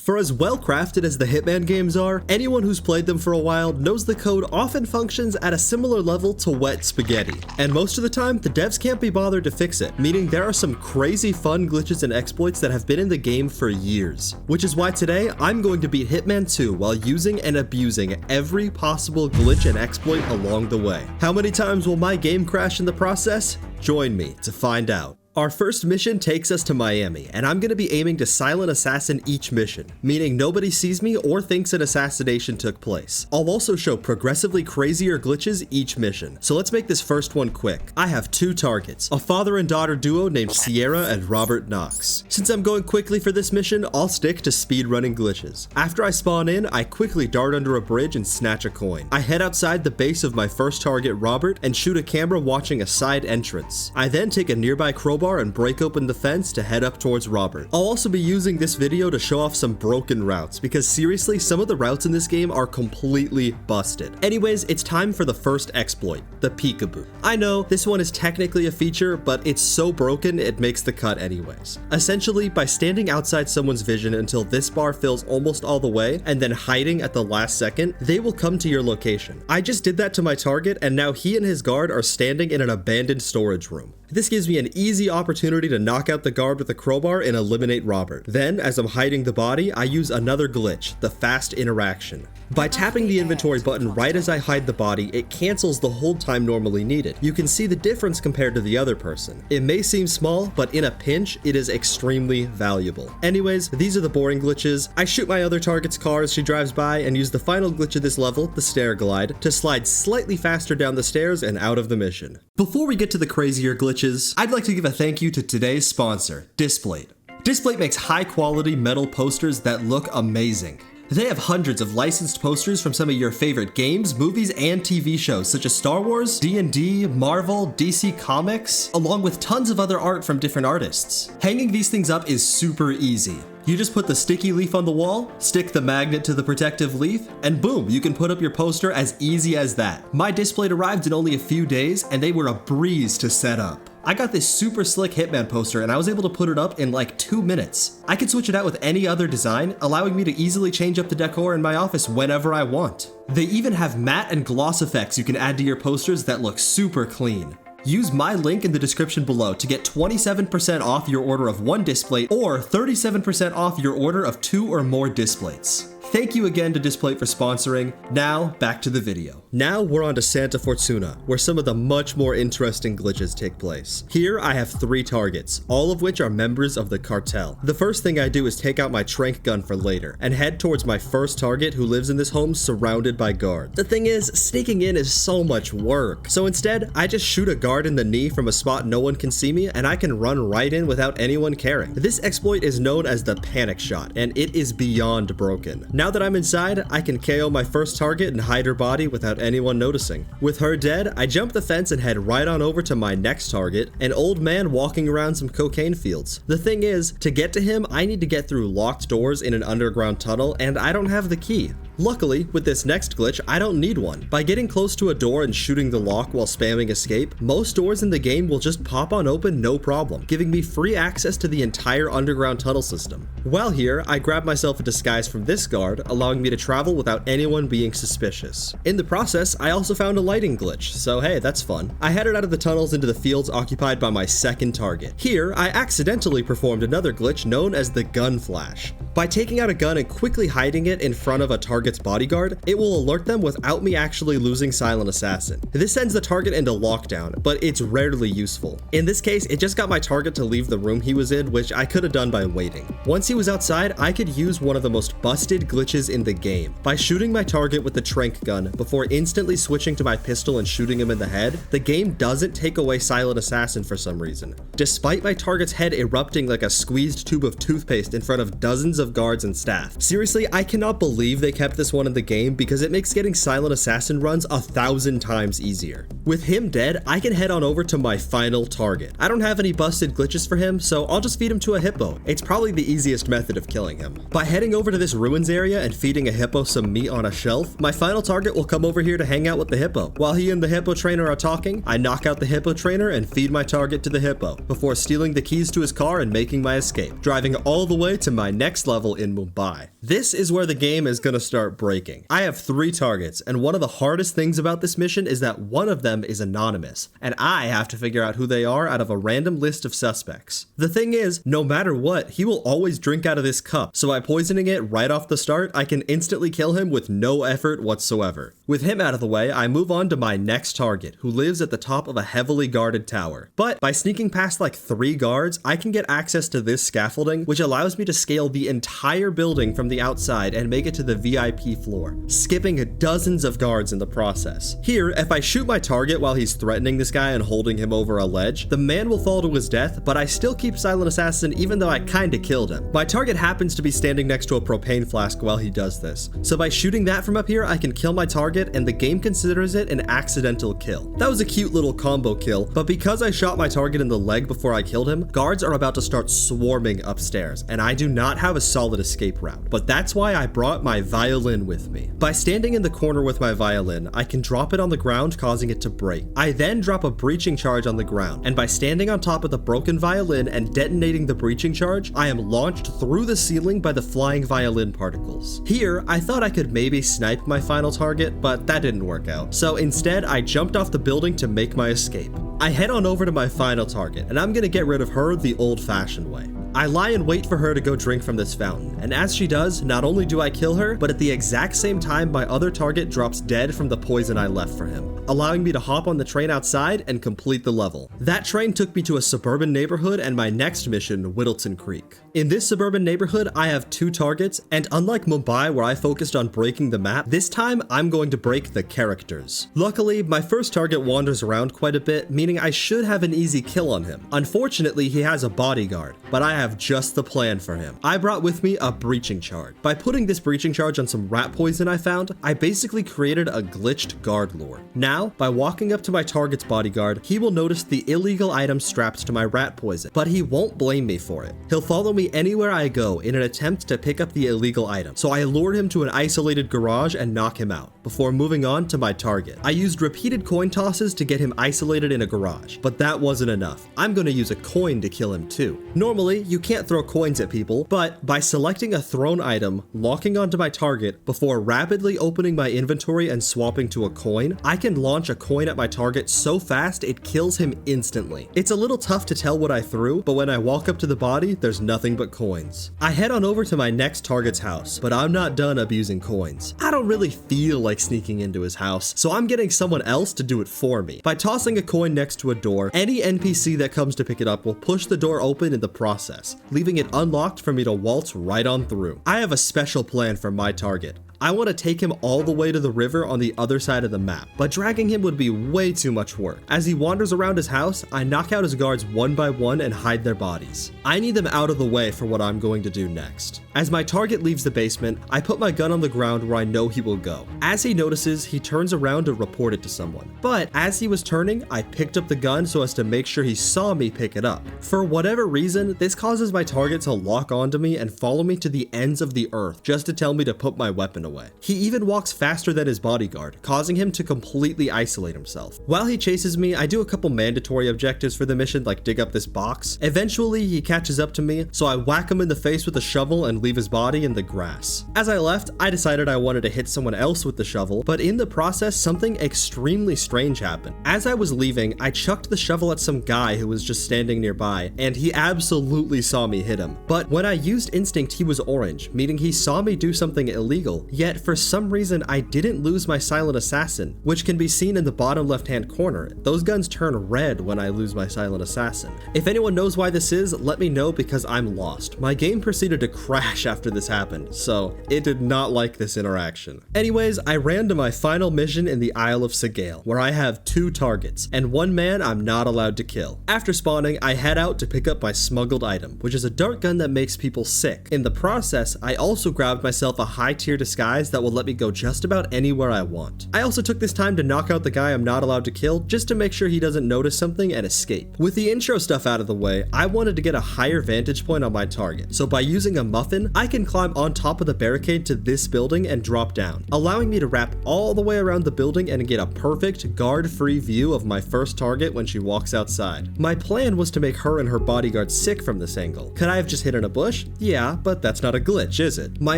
For as well crafted as the Hitman games are, anyone who's played them for a while knows the code often functions at a similar level to wet spaghetti. And most of the time, the devs can't be bothered to fix it, meaning there are some crazy fun glitches and exploits that have been in the game for years. Which is why today, I'm going to beat Hitman 2 while using and abusing every possible glitch and exploit along the way. How many times will my game crash in the process? Join me to find out. Our first mission takes us to Miami, and I'm going to be aiming to silent assassin each mission, meaning nobody sees me or thinks an assassination took place. I'll also show progressively crazier glitches each mission, so let's make this first one quick. I have two targets, a father and daughter duo named Sierra and Robert Knox. Since I'm going quickly for this mission, I'll stick to speedrunning glitches. After I spawn in, I quickly dart under a bridge and snatch a coin. I head outside the base of my first target, Robert, and shoot a camera watching a side entrance. I then take a nearby crowbar and break open the fence to head up towards Robert. I'll also be using this video to show off some broken routes, because seriously, some of the routes in this game are completely busted. Anyways, it's time for the first exploit, the peekaboo. I know, this one is technically a feature, but it's so broken it makes the cut anyways. Essentially, by standing outside someone's vision until this bar fills almost all the way, and then hiding at the last second, they will come to your location. I just did that to my target, and now he and his guard are standing in an abandoned storage room. This gives me an easy opportunity to knock out the guard with a crowbar and eliminate Robert. Then, as I'm hiding the body, I use another glitch, the fast interaction. By tapping the inventory button right as I hide the body, it cancels the hold time normally needed. You can see the difference compared to the other person. It may seem small, but in a pinch, it is extremely valuable. Anyways, these are the boring glitches. I shoot my other target's car as she drives by and use the final glitch of this level, the stair glide, to slide slightly faster down the stairs and out of the mission. Before we get to the crazier glitches, I'd like to give a thank you to today's sponsor, Displate. Displate makes high-quality metal posters that look amazing. They have hundreds of licensed posters from some of your favorite games, movies, and TV shows, such as Star Wars, D&D, Marvel, DC Comics, along with tons of other art from different artists. Hanging these things up is super easy. You just put the sticky leaf on the wall, stick the magnet to the protective leaf, and boom, you can put up your poster as easy as that. My Displate arrived in only a few days, and they were a breeze to set up. I got this super slick Hitman poster and I was able to put it up in like 2 minutes. I could switch it out with any other design, allowing me to easily change up the decor in my office whenever I want. They even have matte and gloss effects you can add to your posters that look super clean. Use my link in the description below to get 27% off your order of 1 Displate or 37% off your order of 2 or more Displates. Thank you again to Displate for sponsoring. Now, back to the video. Now we're on to Santa Fortuna, where some of the much more interesting glitches take place. Here I have 3 targets, all of which are members of the cartel. The first thing I do is take out my tranq gun for later, and head towards my first target who lives in this home surrounded by guards. The thing is, sneaking in is so much work. So instead, I just shoot a guard in the knee from a spot no one can see me, and I can run right in without anyone caring. This exploit is known as the panic shot, and it is beyond broken. Now that I'm inside, I can KO my first target and hide her body without anyone noticing. With her dead, I jump the fence and head right on over to my next target, an old man walking around some cocaine fields. The thing is, to get to him, I need to get through locked doors in an underground tunnel, and I don't have the key. Luckily, with this next glitch, I don't need one. By getting close to a door and shooting the lock while spamming escape, most doors in the game will just pop on open no problem, giving me free access to the entire underground tunnel system. While here, I grab myself a disguise from this guard, allowing me to travel without anyone being suspicious. In the process, I also found a lighting glitch, so hey, that's fun. I headed out of the tunnels into the fields occupied by my second target. Here, I accidentally performed another glitch known as the gun flash. By taking out a gun and quickly hiding it in front of a target's bodyguard, it will alert them without me actually losing Silent Assassin. This sends the target into lockdown, but it's rarely useful. In this case, it just got my target to leave the room he was in, which I could have done by waiting. Once he was outside, I could use one of the most busted glitches in the game. By shooting my target with the tranq gun before instantly switching to my pistol and shooting him in the head, the game doesn't take away Silent Assassin for some reason. Despite my target's head erupting like a squeezed tube of toothpaste in front of dozens of guards and staff. Seriously, I cannot believe they kept fastest one in the game because it makes getting silent assassin runs 1,000 times easier. With him dead, I can head on over to my final target. I don't have any busted glitches for him, so I'll just feed him to a hippo. It's probably the easiest method of killing him. By heading over to this ruins area and feeding a hippo some meat on a shelf, my final target will come over here to hang out with the hippo. While he and the hippo trainer are talking, I knock out the hippo trainer and feed my target to the hippo, before stealing the keys to his car and making my escape, driving all the way to my next level in Mumbai. This is where the game is gonna start breaking. I have 3 targets, and one of the hardest things about this mission is that one of them is anonymous, and I have to figure out who they are out of a random list of suspects. The thing is, no matter what, he will always drink out of this cup, so by poisoning it right off the start, I can instantly kill him with no effort whatsoever. With him out of the way, I move on to my next target, who lives at the top of a heavily guarded tower. But by sneaking past like 3 guards, I can get access to this scaffolding, which allows me to scale the entire building from the outside and make it to the VIP floor, skipping dozens of guards in the process. Here, if I shoot my target while he's threatening this guy and holding him over a ledge, the man will fall to his death, but I still keep silent assassin even though I kinda killed him. My target happens to be standing next to a propane flask while he does this, so by shooting that from up here, I can kill my target and the game considers it an accidental kill. That was a cute little combo kill, but because I shot my target in the leg before I killed him, guards are about to start swarming upstairs, and I do not have a solid escape route. But that's why I brought my violin with me. By standing in the corner with my violin, I can drop it on the ground, causing it to break. I then drop a breaching charge on the ground, and by standing on top of the broken violin and detonating the breaching charge, I am launched through the ceiling by the flying violin particles. Here, I thought I could maybe snipe my final target, but that didn't work out. So instead, I jumped off the building to make my escape. I head on over to my final target, and I'm gonna get rid of her the old-fashioned way. I lie in wait for her to go drink from this fountain, and as she does, not only do I kill her, but at the exact same time my other target drops dead from the poison I left for him, allowing me to hop on the train outside and complete the level. That train took me to a suburban neighborhood and my next mission, Whittleton Creek. In this suburban neighborhood, I have 2 targets, and unlike Mumbai where I focused on breaking the map, this time I'm going to break the characters. Luckily, my first target wanders around quite a bit, meaning I should have an easy kill on him. Unfortunately, he has a bodyguard, but I have just the plan for him. I brought with me a breaching charge. By putting this breaching charge on some rat poison I found, I basically created a glitched guard lure. Now, by walking up to my target's bodyguard, he will notice the illegal item strapped to my rat poison, but he won't blame me for it. He'll follow me anywhere I go in an attempt to pick up the illegal item, so I lure him to an isolated garage and knock him out, before moving on to my target. I used repeated coin tosses to get him isolated in a garage, but that wasn't enough. I'm gonna use a coin to kill him too. Normally, you can't throw coins at people, but by selecting a thrown item, locking onto my target, before rapidly opening my inventory and swapping to a coin, I can launch a coin at my target so fast it kills him instantly. It's a little tough to tell what I threw, but when I walk up to the body, there's nothing but coins. I head on over to my next target's house, but I'm not done abusing coins. I don't really feel like sneaking into his house, so I'm getting someone else to do it for me. By tossing a coin next to a door, any NPC that comes to pick it up will push the door open in the process, leaving it unlocked for me to waltz right on through. I have a special plan for my target. I want to take him all the way to the river on the other side of the map, but dragging him would be way too much work. As he wanders around his house, I knock out his guards one by one and hide their bodies. I need them out of the way for what I'm going to do next. As my target leaves the basement, I put my gun on the ground where I know he will go. As he notices, he turns around to report it to someone. But as he was turning, I picked up the gun so as to make sure he saw me pick it up. For whatever reason, this causes my target to lock onto me and follow me to the ends of the earth just to tell me to put my weapon away. He even walks faster than his bodyguard, causing him to completely isolate himself. While he chases me, I do a couple mandatory objectives for the mission, like dig up this box. Eventually, he catches up to me, so I whack him in the face with a shovel and leave his body in the grass. As I left, I decided I wanted to hit someone else with the shovel, but in the process, something extremely strange happened. As I was leaving, I chucked the shovel at some guy who was just standing nearby, and he absolutely saw me hit him. But when I used instinct, he was orange, meaning he saw me do something illegal, yet for some reason I didn't lose my silent assassin, which can be seen in the bottom left-hand corner. Those guns turn red when I lose my silent assassin. If anyone knows why this is, let me know because I'm lost. My game proceeded to crash after this happened, so it did not like this interaction. Anyways, I ran to my final mission in the Isle of Segale, where I have 2 targets, and 1 man I'm not allowed to kill. After spawning, I head out to pick up my smuggled item, which is a dart gun that makes people sick. In the process, I also grabbed myself a high-tier disguise disguise that will let me go just about anywhere I want. I also took this time to knock out the guy I'm not allowed to kill just to make sure he doesn't notice something and escape. With the intro stuff out of the way, I wanted to get a higher vantage point on my target, so by using a muffin, I can climb on top of the barricade to this building and drop down, allowing me to wrap all the way around the building and get a perfect guard-free view of my first target when she walks outside. My plan was to make her and her bodyguard sick from this angle. Could I have just hidden a bush? Yeah, but that's not a glitch, is it? My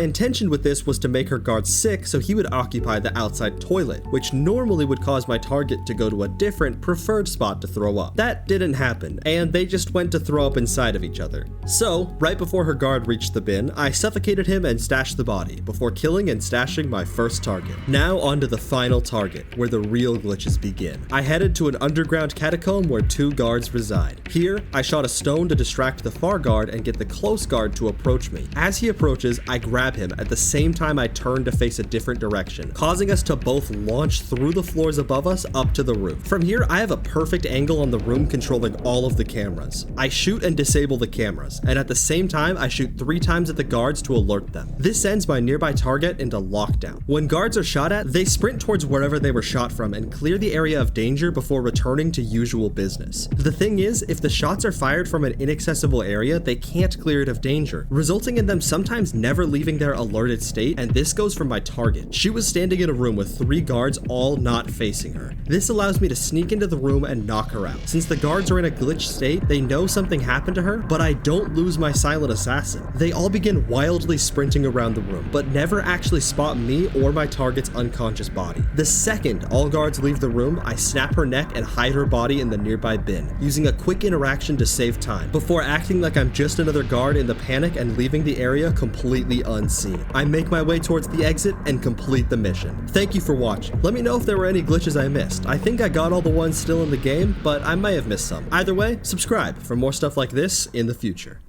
intention with this was to make her guard sick so he would occupy the outside toilet, which normally would cause my target to go to a different preferred spot to throw up. That didn't happen, and they just went to throw up inside of each other. So, right before her guard reached the bin, I suffocated him and stashed the body, before killing and stashing my first target. Now onto the final target, where the real glitches begin. I headed to an underground catacomb where 2 guards reside. Here, I shot a stone to distract the far guard and get the close guard to approach me. As he approaches, I grab him at the same time I turn to face a different direction, causing us to both launch through the floors above us up to the roof. From here, I have a perfect angle on the room controlling all of the cameras. I shoot and disable the cameras, and at the same time, I shoot 3 times at the guards to alert them. This sends my nearby target into lockdown. When guards are shot at, they sprint towards wherever they were shot from and clear the area of danger before returning to usual business. The thing is, if the shots are fired from an inaccessible area, they can't clear it of danger, resulting in them sometimes never leaving their alerted state, and this goes for my target. She was standing in a room with 3 guards all not facing her. This allows me to sneak into the room and knock her out. Since the guards are in a glitched state, they know something happened to her, but I don't lose my silent assassin. They all begin wildly sprinting around the room, but never actually spot me or my target's unconscious body. The second all guards leave the room, I snap her neck and hide her body in the nearby bin, using a quick interaction to save time, before acting like I'm just another guard in the panic and leaving the area completely unseen. I make my way towards the exit and complete the mission. Thank you for watching. Let me know if there were any glitches I missed. I think I got all the ones still in the game, but I may have missed some. Either way, subscribe for more stuff like this in the future.